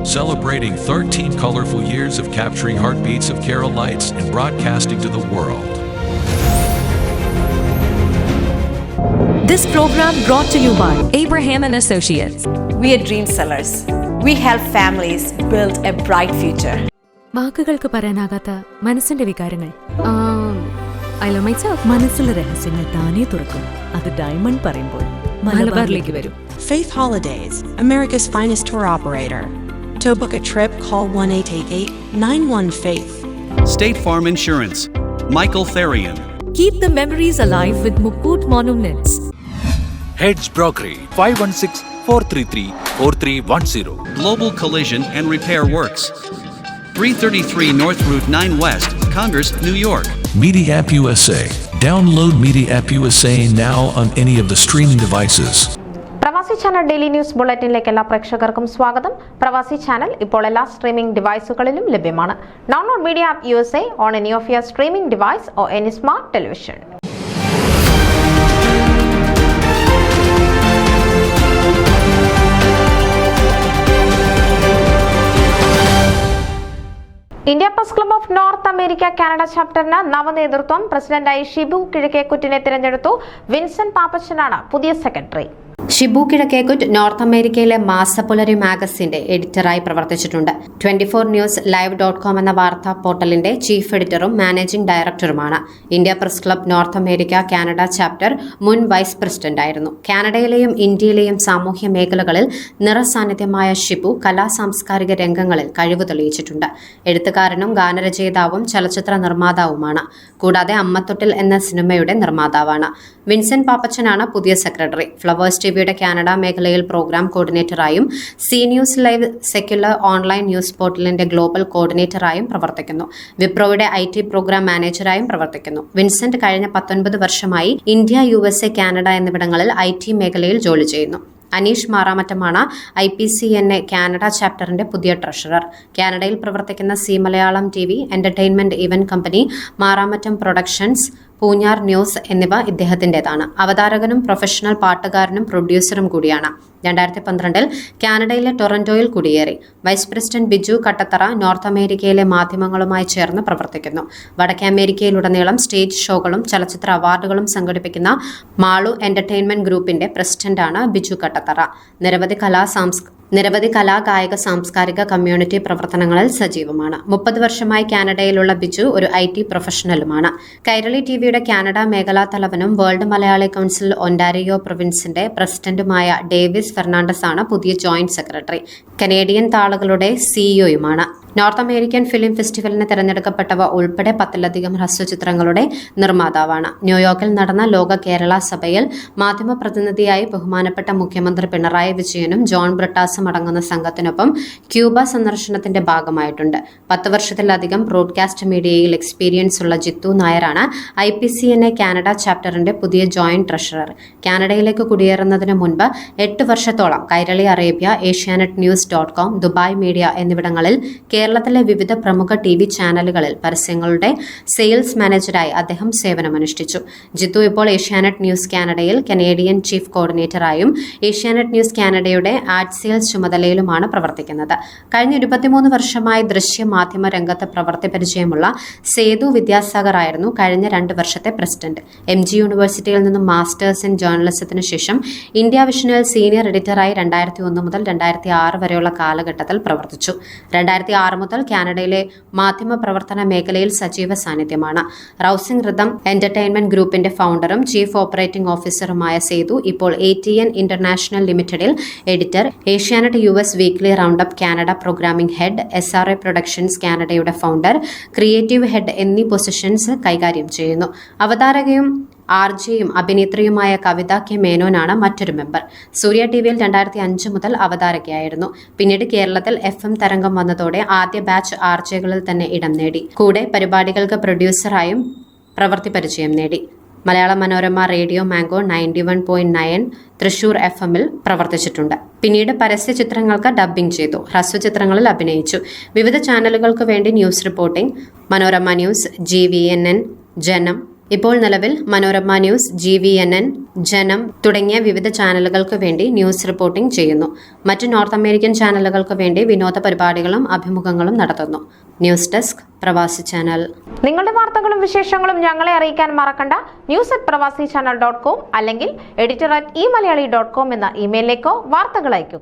celebrating 13 colorful years of capturing heartbeats of Kerala lights and broadcasting to the world. This program brought to you by Abraham and Associates. We are dream sellers. We help families build a bright future. വാക്കുകൾക്ക് പറയാനാകാത്ത മനസ്സിന്റെ വികാരങ്ങൾ. I love myself. മനസ്സിലെ രഹസ്യങ്ങൾ താനേ തുറക്കും. അത് diamond പറയുമ്പോൾ മലബാറിലേക്ക് വരും. Faith Holidays, America's finest tour operator. To book a trip, call 1-888-91-FAITH. State Farm Insurance, Michael Therian. Keep the memories alive with Mukut Monuments. Heads Brokery 516-433-4310. Global Collision and Repair Works, 333 North Route 9 West, Congress, New York. Media App USA. Download Media App USA now on any of the streaming devices. പ്രവാസി channel daily news ബുള്ളറ്റിനിലേക്ക് എല്ലാ പ്രേക്ഷകർക്കും സ്വാഗതം. പ്രവാസി channel ഇപ്പോൾ എല്ലാ streaming ഡിവൈസുകളിലും ലഭ്യമാണ്. Download media app USA on any of your streaming device or any smart television. India press club of North America Canada ചാപ്റ്ററിന് നവനേതൃത്വം. പ്രസിഡന്റായി ഷിബു കിഴക്കേക്കുറ്റിനെ തിരഞ്ഞെടുത്തു. വിൻസെന്റ് പാപ്പച്ചനാണ് പുതിയ സെക്രട്ടറി. ഷിബു കിഴക്കേക്കുറ്റ് നോർത്ത് അമേരിക്കയിലെ മാസപുലരി മാഗസിന്റെ എഡിറ്ററായി പ്രവർത്തിച്ചിട്ടുണ്ട്. 24 ന്യൂസ് live.com എന്ന വാർത്താ പോർട്ടലിന്റെ ചീഫ് എഡിറ്ററും മാനേജിംഗ് ഡയറക്ടറുമാണ്. India press club North America Canada chapter മുൻ വൈസ് പ്രസിഡന്റായിരുന്നു. കാനഡയിലെയും ഇന്ത്യയിലെയും സാമൂഹ്യ മേഖലകളിൽ നിറസാന്നിധ്യമായ ഷിബു കലാ സാംസ്കാരിക രംഗങ്ങളിൽ കഴിവ് തെളിയിച്ചിട്ടുണ്ട്. എഴുത്തുകാരനും ഗാനരചയിതാവും ചലച്ചിത്ര നിർമ്മാതാവുമാണ്. കൂടാതെ അമ്മത്തൊട്ടിൽ എന്ന സിനിമയുടെ നിർമ്മാതാവാണ്. വിൻസെന്റ് പാപ്പച്ചനാണ് പുതിയ സെക്രട്ടറി. ഫ്ലവേഴ്സ് ടിവിയുടെ കാനഡ മേഖലയിൽ പ്രോഗ്രാം കോർഡിനേറ്ററായും C news live secular online news പോർട്ടലിന്റെ ഗ്ലോബൽ കോർഡിനേറ്ററായും പ്രവർത്തിക്കുന്നു. വിപ്രോയുടെ IT പ്രോഗ്രാം മാനേജറായും പ്രവർത്തിക്കുന്നു. വിൻസെന്റ് കഴിഞ്ഞ 19 വർഷമായി ഇന്ത്യ, USA, കാനഡ എന്നിവിടങ്ങളിൽ IT മേഖലയിൽ ജോലി ചെയ്യുന്നു. അനീഷ് മാറാമറ്റമാണ് IPCNA കാനഡ ചാപ്റ്ററിന്റെ പുതിയ ട്രഷറർ. കാനഡയിൽ പ്രവർത്തിക്കുന്ന C Malayalam TV, entertainment event company, മാറാമറ്റം പ്രൊഡക്ഷൻസ്, പൂഞ്ഞാർ ന്യൂസ് എന്നിവ ഇദ്ദേഹത്തിന്റേതാണ്. അവതാരകനും പ്രൊഫഷണൽ പാട്ടുകാരനും പ്രൊഡ്യൂസറും കൂടിയാണ്. 2012 കാനഡയിലെ ടൊറന്റോയിൽ കുടിയേറി. Vice president Biju Kattathara north അമേരിക്കയിലെ മാധ്യമങ്ങളുമായി ചേർന്ന് പ്രവർത്തിക്കുന്നു. വടക്കേ അമേരിക്കയിലുടനീളം സ്റ്റേജ് ഷോകളും ചലച്ചിത്ര അവാർഡുകളും സംഘടിപ്പിക്കുന്ന മാളു എന്റർടൈൻമെന്റ് ഗ്രൂപ്പിന്റെ പ്രസിഡന്റാണ് ബിജു കട്ടത്തറ. നിരവധി കലാ കായിക സാംസ്കാരിക കമ്മ്യൂണിറ്റി പ്രവർത്തനങ്ങളിൽ സജീവമാണ്. 30 വർഷമായി കാനഡയിലുള്ള ബിജു ഒരു IT പ്രൊഫഷണലുമാണ്. കൈരളി TVയുടെ കാനഡ മേഖലാ തലവനും വേൾഡ് മലയാളി കൗൺസിൽ ഒന്റാരിയോ പ്രൊവിൻസിന്റെ പ്രസിഡന്റുമായ ഡേവിസ് ഫെർണാണ്ടസ് ആണ് പുതിയ ജോയിന്റ് സെക്രട്ടറി. കനേഡിയൻ താളുകളുടെ CEOയുമാണ്. നോർത്ത് അമേരിക്കൻ ഫിലിം ഫെസ്റ്റിവലിന് തിരഞ്ഞെടുക്കപ്പെട്ടവ ഉൾപ്പെടെ 10ലധികം ഹ്രസ്വചിത്രങ്ങളുടെ നിർമ്മാതാവാണ്. ന്യൂയോർക്കിൽ നടന്ന ലോക കേരള സഭയിൽ മാധ്യമപ്രതിനിധിയായി ബഹുമാനപ്പെട്ട മുഖ്യമന്ത്രി പിണറായി വിജയനും ജോൺ ബ്രിട്ടാസും അടങ്ങുന്ന സംഘത്തിനൊപ്പം ക്യൂബ സന്ദർശനത്തിന്റെ ഭാഗമായിട്ടുണ്ട്. 10 വർഷത്തിലധികം ബ്രോഡ്കാസ്റ്റ് മീഡിയയിൽ എക്സ്പീരിയൻസ് ഉള്ള ജിത്തു നായരാണ് IPCNA കാനഡ ചാപ്റ്ററിന്റെ പുതിയ ജോയിന്റ് ട്രഷറർ. കാനഡയിലേക്ക് കുടിയേറുന്നതിന് മുൻപ് 8 വർഷത്തോളം കൈരളി അറേബ്യ, ഏഷ്യാനെറ്റ് ന്യൂസ്.com, ദുബായ് മീഡിയ എന്നിവിടങ്ങളിൽ കേരളത്തിലെ വിവിധ പ്രമുഖ TV ചാനലുകളിൽ പരസ്യങ്ങളുടെ സെയിൽസ് മാനേജറായി അദ്ദേഹം സേവനമനുഷ്ഠിച്ചു. ജിത്തു ഇപ്പോൾ ഏഷ്യാനെറ്റ് ന്യൂസ് കാനഡയിൽ കനേഡിയൻ ചീഫ് കോർഡിനേറ്ററായും ഏഷ്യാനെറ്റ് ന്യൂസ് കാനഡയുടെ ആഡ് സെയിൽസ് ചുമതലയിലുമാണ് പ്രവർത്തിക്കുന്നത്. കഴിഞ്ഞ 23 വർഷമായി ദൃശ്യ മാധ്യമ രംഗത്ത് പ്രവൃത്തി പരിചയമുള്ള സേതു വിദ്യാസാഗർ ആയിരുന്നു കഴിഞ്ഞ 2 വർഷത്തെ പ്രസിഡന്റ്. MG യൂണിവേഴ്സിറ്റിയിൽ നിന്നും മാസ്റ്റേഴ്സ് ഇൻ ജേർണലിസത്തിനു ശേഷം ഇന്ത്യ വിഷനിൽ സീനിയർ എഡിറ്ററായി 2001 മുതൽ 2006 വരെയുള്ള കാലഘട്ടത്തിൽ പ്രവർത്തിച്ചു. 2006 മുതൽ കാനഡയിലെ മാധ്യമ പ്രവർത്തന മേഖലയിൽ സജീവ സാന്നിധ്യമാണ്. റൌസിംഗ് റിതം എന്റർടൈൻമെന്റ് ഗ്രൂപ്പിന്റെ ഫൗണ്ടറും ചീഫ് ഓപ്പറേറ്റിംഗ് ഓഫീസറുമായ സേതു ഇപ്പോൾ ATN ഇന്റർനാഷണൽ ലിമിറ്റഡിൽ editor, Asianet US weekly roundup Canada programming head, SRA productions കാനഡയുടെ ഫൗണ്ടർ, ക്രിയേറ്റീവ് ഹെഡ് എന്നീ പൊസിഷൻസ് കൈകാര്യം ചെയ്യുന്നു. അവതാരകയും RJയും അഭിനേത്രിയുമായ കവിത K മേനോനാണ് മറ്റൊരു മെമ്പർ. സൂര്യ TVയിൽ 2005 മുതൽ അവതാരകയായിരുന്നു. പിന്നീട് കേരളത്തിൽ FM തരംഗം വന്നതോടെ ആദ്യ ബാച്ച് RJകളിൽ തന്നെ ഇടം നേടി. കൂടെ പരിപാടികൾക്ക് പ്രൊഡ്യൂസറായും പ്രവൃത്തി പരിചയം നേടി. മലയാള മനോരമ, റേഡിയോ മാംഗോ, 91.9 തൃശൂർ FMൽ പ്രവർത്തിച്ചിട്ടുണ്ട്. പിന്നീട് പരസ്യ ചിത്രങ്ങൾക്ക് ഡബ്ബിംഗ് ചെയ്തു. ഹ്രസ്വചിത്രങ്ങളിൽ അഭിനയിച്ചു. വിവിധ ചാനലുകൾക്ക് വേണ്ടി news reporting, Manorama news, GVNN, ജനം, ഇപ്പോൾ നിലവിൽ മനോരമ ന്യൂസ്, GVNN, ജനം തുടങ്ങിയ വിവിധ ചാനലുകൾക്ക് വേണ്ടി ന്യൂസ് റിപ്പോർട്ടിംഗ് ചെയ്യുന്നു. മറ്റ് നോർത്ത് അമേരിക്കൻ ചാനലുകൾക്ക് വേണ്ടി വിനോദ പരിപാടികളും അഭിമുഖങ്ങളും നടത്തുന്നു. ന്യൂസ് ഡെസ്ക്, പ്രവാസി ചാനൽ. നിങ്ങളുടെ വാർത്തകളും വിശേഷങ്ങളും ഞങ്ങളെ അറിയിക്കാൻ മറക്കണ്ട. news@pravasichannel.com അല്ലെങ്കിൽ editor@eMalayali.com എന്ന ഇമെയിലിലേക്കോ വാർത്തകൾ അയയ്ക്കുക.